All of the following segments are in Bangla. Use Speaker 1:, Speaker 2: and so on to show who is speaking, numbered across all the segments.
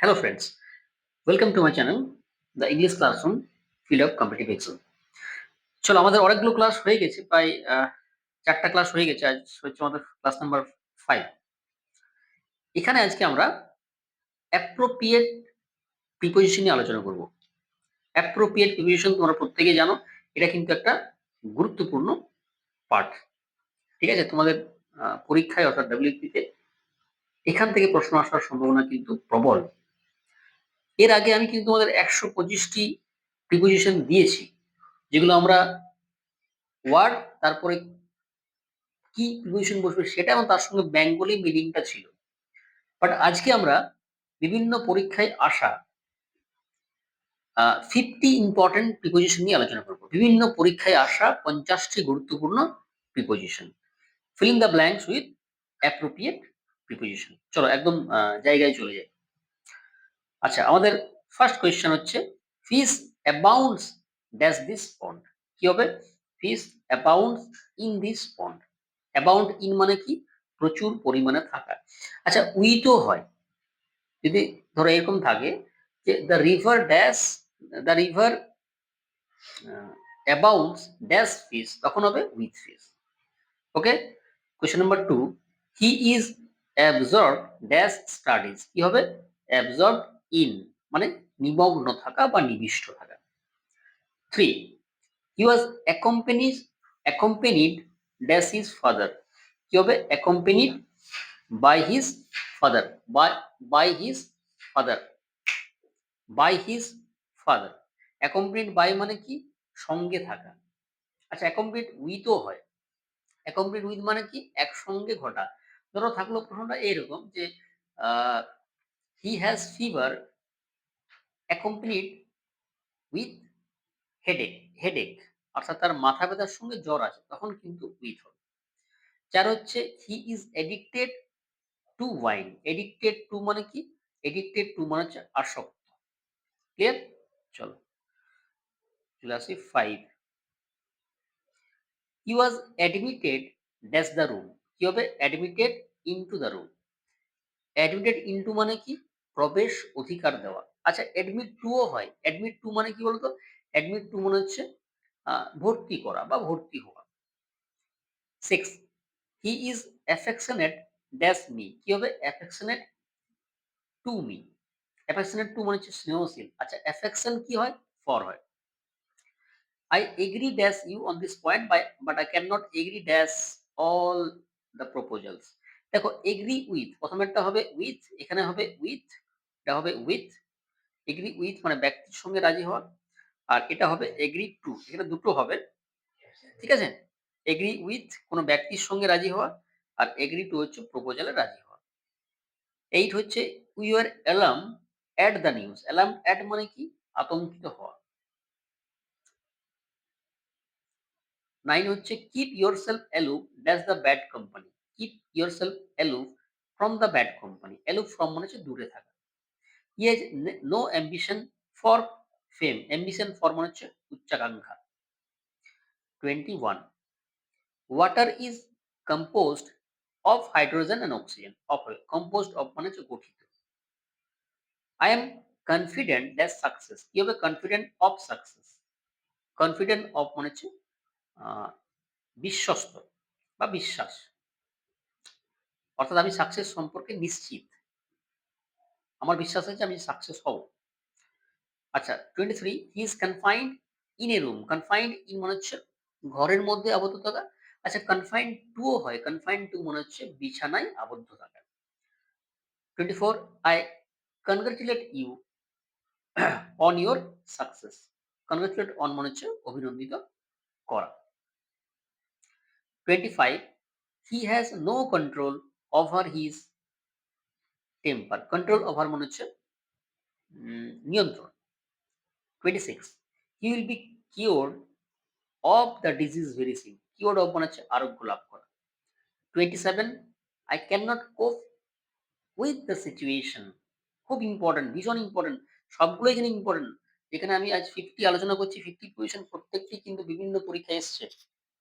Speaker 1: Hello friends, welcome to my channel, the English Classroom Field of Competitive Excel. চলো আমাদের অনেকগুলো ক্লাস হয়ে গেছে, প্রায় 4টা ক্লাস হয়ে গেছে। আজ হচ্ছে আমাদের ক্লাস নাম্বার 5। এখানে আজকে আমরা অ্যাপ্রোপ্রিয়েট প্রিপোজিশন নিয়ে আলোচনা করব। অ্যাপ্রোপ্রিয়েট প্রিপোজিশন তোমরা প্রত্যেকেই জানো, এটা কিন্তু একটা গুরুত্বপূর্ণ পার্ট। ঠিক আছে, তোমাদের পরীক্ষায় অর্থাৎ WFP তে এখান থেকে প্রশ্ন আসার সম্ভাবনা কিন্তু প্রবল। এর আগে আমি কিন্তু তোমাদের 125টি প্রিপোজিশন দিয়েছি, যেগুলো আমরা ওয়ার্ড তারপরে কি প্রিপোজিশন বসবে সেটা এবং তার সঙ্গে বেঙ্গলি মিনিংটা ছিল। বাট আজকে আমরা বিভিন্ন পরীক্ষায় আসা 50 ইম্পর্টেন্ট প্রিপোজিশন নিয়ে আলোচনা করব। বিভিন্ন পরীক্ষায় আসা 50টি গুরুত্বপূর্ণ preposition. Filling the blanks with appropriate preposition. চলো একদম জায়গায় চলে যাই। আচ্ছা, আমাদের ফার্স্ট কোয়েশ্চেন হচ্ছে ফিশ অ্যাবাউন্ডস ড্যাশ দিস পন্ড। কি হবে? Fish abounds in this pond. Abound in মানে কি? প্রচুর পরিমাণে থাকা। আচ্ছা, উইথও হয়। যদি ধরো এরকম থাকে যে the river abounds dash fish, তখন হবে with fish. Okay, question number 2, he is absorb dash studies. কি হবে? অ্যাবজর্ব ইন মানে নিমগ্ন থাকা বা নিবিষ্ট থাকা। 3, he was accompanied dash his father. কি হবে? Accompanied by his father, by his father, by his father. Accompanied by মানে কি? সঙ্গে থাকা। আচ্ছা, অ্যাকম্পেনিড উইথও হয়। অ্যাকম্পেনিড উইথ মানে কি? একসঙ্গে ঘটা। ধরো থাকলো প্রশ্নটা এরকম যে he has fever accompanied with headache, অর্থাৎ তার মাথা ব্যথার সঙ্গে জ্বর আছে, তখন কিন্তু উইথ হবে। 4 হচ্ছে he is addicted two wine. Addicted two মানে কি? এডিক্টেড টু মানে হচ্ছে আসক্ত। ক্লিয়ার? চলো চলে আসি 5, he was admitted dash the room. কি হবে? Admitted into the room. Admitted into মানে কি? প্রবেশ অধিকার দেওয়া। আচ্ছা, অ্যাডমিট টু ও হয়। অ্যাডমিট টু মানে কি বলতো? অ্যাডমিট টু মানে হচ্ছে ভর্তি করা বা ভর্তি হওয়া। 6, he is affectionate dash me. কি হবে? Affectionate to me. Affectionate to মানে হচ্ছে স্নেহশীল। আচ্ছা, অ্যাফেকশন কি হয়? ফর হয়। I agree dash you on this point, but I cannot agree dash all the proposals. দেখো, agree with প্রথমেরটা হবে with, এখানে হবে with, এটা হবে with। agree with মানে ব্যক্তির সঙ্গে রাজি হওয়া, আর এটা হবে agree to, এখানে দুটো হবে। ঠিক আছে, agree with কোনো ব্যক্তির সঙ্গে রাজি হওয়া, আর agree to হচ্ছে প্রপোজালে রাজি হওয়া। 8 হচ্ছে we were alarmed at the news. alarmed at মানে কি? আতঙ্কিত হওয়া। 9 হচ্ছে keep yourself aloof that's the bad company. keep yourself aloof from the bad company. aloof from মানে হচ্ছে দূরে থাকা। he has no ambition for fame. ambition for মানে হচ্ছে উচ্চাকাঙ্ক্ষা। 21, water is composed of hydrogen and oxygen. of composed of মানে হচ্ছে গঠিত। I am confident that success. কি হবে? confident of success. confident of মানে হচ্ছে বিশ্বস্ত বা বিশ্বাস, অর্থাৎ আমি সাকসেস সম্পর্কে নিশ্চিত, আমার বিশ্বাস আছে আমি সাকসেস হব। আচ্ছা, 23, he is confined in a room. Confined in মানে হচ্ছে ঘরের মধ্যে আবদ্ধ থাকা। আচ্ছা, কনফাইন্ড টু ও হয়। কনফাইন্ড টু মানে হচ্ছে বিছানায় আবদ্ধ থাকা। 24, I congratulate you on your success. Congratulate on মানে হচ্ছে অভিনন্দিত করা। 25, he has no control over his temper. Control over মানে হচ্ছে নিয়ন্ত্রণ। 26, he will be cured of the disease very soon. Cured of মানে হচ্ছে আরোগ্য লাভ করা। 27, I can not cope with the situation. খুব ইম্পর্টেন্ট, ভীষণ ইম্পর্টেন্ট, সবগুলোই এখানে ইম্পর্টেন্ট। যেখানে আমি আজ 50 আলোচনা করছি, 50 কোয়েশ্চেন প্রত্যেকটি কিন্তু বিভিন্ন পরীক্ষায় এসছে।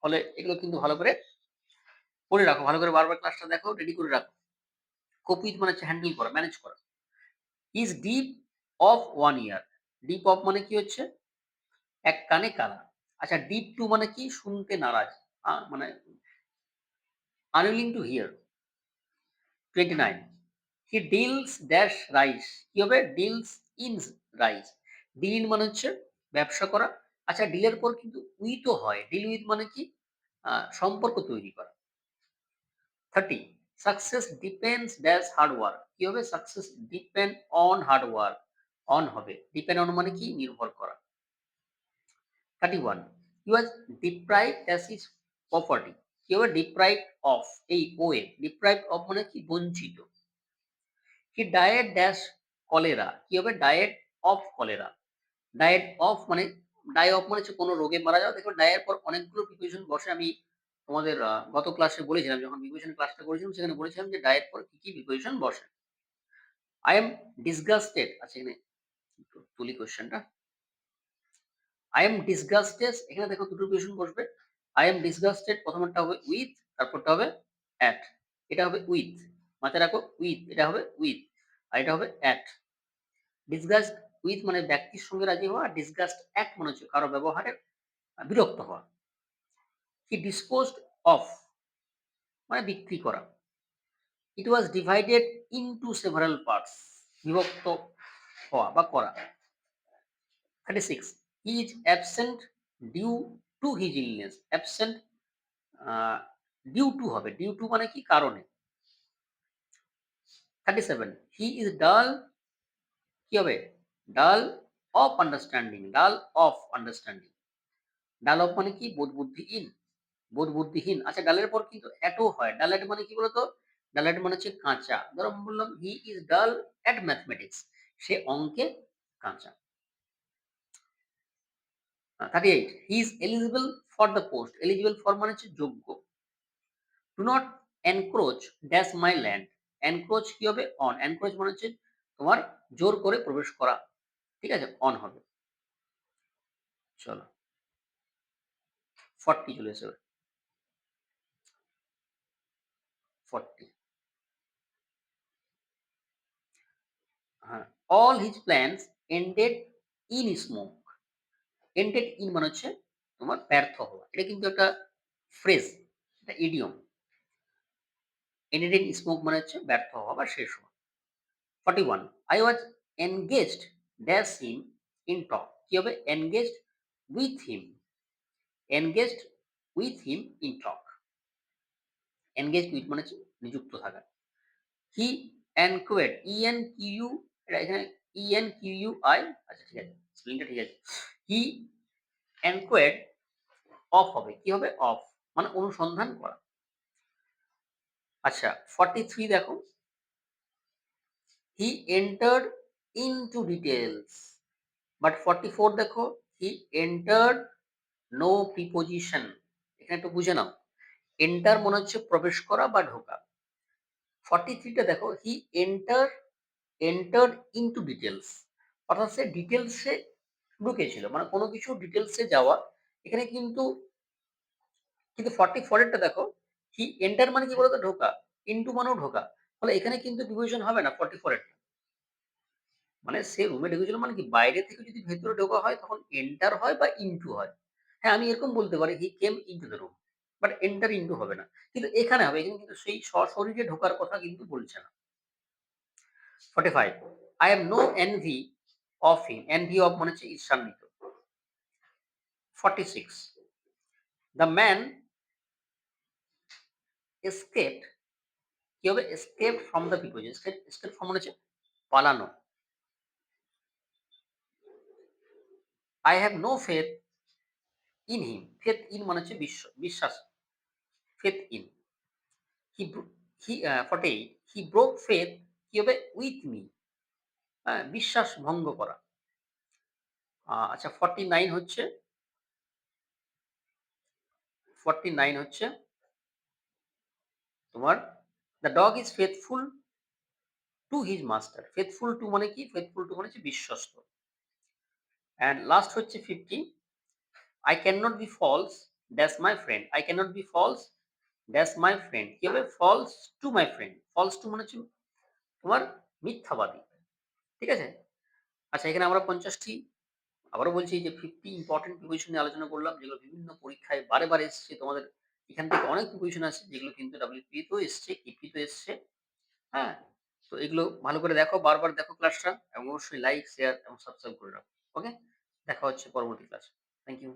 Speaker 1: ফলে এগুলো কিন্তু ভালো করে পড়ে রাখো, ভালো করে বারবার ক্লাসটা দেখো, রেডি করে রাখো। কোপ উইথ মানে হচ্ছে হ্যান্ডেল করা, ম্যানেজ করা। Is deep of 1 year. Deep of মানে কি হচ্ছে? এক কানে কালা। আচ্ছা ডিপ টু মানে কি? শুনতে নারাজ। মানে unwilling to hear. 29 he deals dash rice. কি হবে? Deals in rice. Deal in মানে হচ্ছে ব্যবসা করা। আচ্ছা ডিলের পর কিন্তু উইথ ও হয়। ডিল উইথ মানে কি? সম্পর্ক তৈরি করা। 30 success depends dash hard work. কি হবে? Success depend on hard work. On হবে। ডিপেন্ড অন মানে কি? নির্ভর করা। 31 he was deprived as his property. কি হবে? deprived of এই ও এ deprived of মানে কি? বঞ্চিত। he died dash cholera. কি হবে? died of cholera. died of মানে die of মানে হচ্ছে কোনো রোগে মারা যাওয়া। দেখো die এর পর অনেকগুলো প্রিপোজিশন বসে। আমি তোমাদের গত ক্লাসে বলেছিলাম, যখন প্রিপোজিশন ক্লাসটা করেছিলাম সেখানে বলেছিলাম যে die এর পর কি প্রিপোজিশন বসে। I am disgusted। আচ্ছা এখানে একটু তুলি কোয়েশ্চেনটা। I am disgusted এখানে দেখো দুটো প্রিপোজিশন বসবে। I am disgusted প্রথমেরটা হবে with, তারপরটা হবে at। এটা হবে with, মাথায় রাখো with, এটা হবে with, আর এটা হবে at। disgust with মানে ব্যক্তির সঙ্গে রাজি হওয়া, আর disgust at মানে হচ্ছে কারো ব্যবহারে বিরক্ত হওয়া। He disposed of মানে বিক্রি করা। It was divided into several parts বিভক্ত হওয়া বা করা। 36 he is absent due to his illness। absent due to হবে। ডিউ টু মানে কি? কারণে। 37 হি ইজ ডাল। কি হবে? ডাল অফ আন্ডারস্ট্যান্ডিং। ডাল অফ আন্ডারস্ট্যান্ডিং। ডাল অফ মানে কি? বোধ বুদ্ধিহীন। বোধ বুদ্ধিহীন। আচ্ছা ডালের পর কিন্তু এটও হয়। ডাল এট মানে কি বলতো? ডাল এট মানে হচ্ছে কাঁচা। ধরো আমি বললাম হি ইজ ডাল এট ম্যাথমেটিক্স। সে অঙ্কে কাঁচা। 38 he is eligible for the post. Eligible for মানে হচ্ছে যোগ্য। Do not encroach dash my land. Encroach কি হবে? অন। এনক্রোচ মানে হচ্ছে তোমার জোর করে প্রবেশ করা। ঠিক আছে? অন হবে। চলো 40 চলে এসো। 40 হ্যাঁ। All his plans ended in smoke. Ended in মানে হচ্ছে তোমার ব্যর্থ হওয়া। এটা কিন্তু একটা ফ্রেজ, এটা ইডিয়ম। এন্ডেড ইন স্মোক মানে হচ্ছে ব্যর্থ হওয়া বা শেষ হওয়া। 41 I was engaged dash him in talk। কি হবে? engaged with him। engaged with him in talk। engaged with মানে হচ্ছে নিযুক্ত থাকা। He enquired E N Q, এটা এখানে E N Q U I. আচ্ছা ঠিক আছে, স্পেলিংটা ঠিক আছে। হি enquired অফ হবে। কি হবে? অফ মানে অনুসন্ধান করা। আচ্ছা 43 দেখো he entered into details. But 44 দেখো হি এন্টার্ড নো প্রিপোজিশন। এখানে একটু বুঝে নাও। এন্টার মনে হচ্ছে প্রবেশ করা বা ঢোকা। 43 টা দেখো হি এন্টার্ড ইনটু ডিটেইলস, অর্থাৎ সে ডিটেইলসে ঢুকেছিল, মানে কোনো কিছু ডিটেইলসে যাওয়া। এখানে কিন্তু 44 এরটা দেখো হি এন্টার মানে কি বলতো? ঢোকা। ইনটু মানেও ঢোকা। ফলে এখানে কিন্তু প্রিপোজিশন হবে না 44 এরটা। মানে সে রুমে ঢুকেছিল মানে কি? বাইরে থেকে যদি ভেতরে ঢোকা হয় তখন এন্টার হয় বা ইনটু হয়। হ্যাঁ, আমি এরকম বলতে পারি he came into the room, but enter into হবে না। কিন্তু এখানে হবে। এখানে কিন্তু সেই সশরীরে ঢোকার কথা কিন্তু বলছে না। 45 I have no envy of him। envy of মানে হচ্ছে ঈর্ষান্বিত। 46 the man escaped। কি হবে? escaped from the people। escape from মানে হচ্ছে পালানো। I have no faith in him। faith in মানে হচ্ছে বিশ্বাস। faith in he bro- he 48 he broke faith। কি হবে? with me। হ্যাঁ, বিশ্বাস ভঙ্গ করা। আচ্ছা 49 হচ্ছে 49 হচ্ছে তোমার the dog is faithful to his master. Faithful two মানে কি? ফেথফুল টু মানে হচ্ছে বিশ্বস্ত। অ্যান্ড লাস্ট হচ্ছে 50 I can not be false that's my friend. I can not be false that's my friend. কি হবে? False to my friend. False to মানে হচ্ছে তোমার মিথ্যাবাদী। ঠিক আছে? আচ্ছা এখানে আমরা ৫০ টি আবারও বলছি যে 50 ইম্পোর্টেন্ট প্রিপোজিশন নিয়ে আলোচনা করলাম, যেগুলো বিভিন্ন পরীক্ষায় বারে, বারে এসছে। তোমাদের এখান থেকে অনেক প্রিপোজিশন আছে যেগুলো কিন্তু WPA তেও এসছে, KP তেও এসছে। হ্যাঁ? তো এগুলো ভালো করে দেখো, বারবার দেখো ক্লাসটা এবং অবশ্যই লাইক, শেয়ার এবং সাবস্ক্রাইব করে রাখো। ওকে? দেখা হচ্ছে পরবর্তী ক্লাসে। Thank you.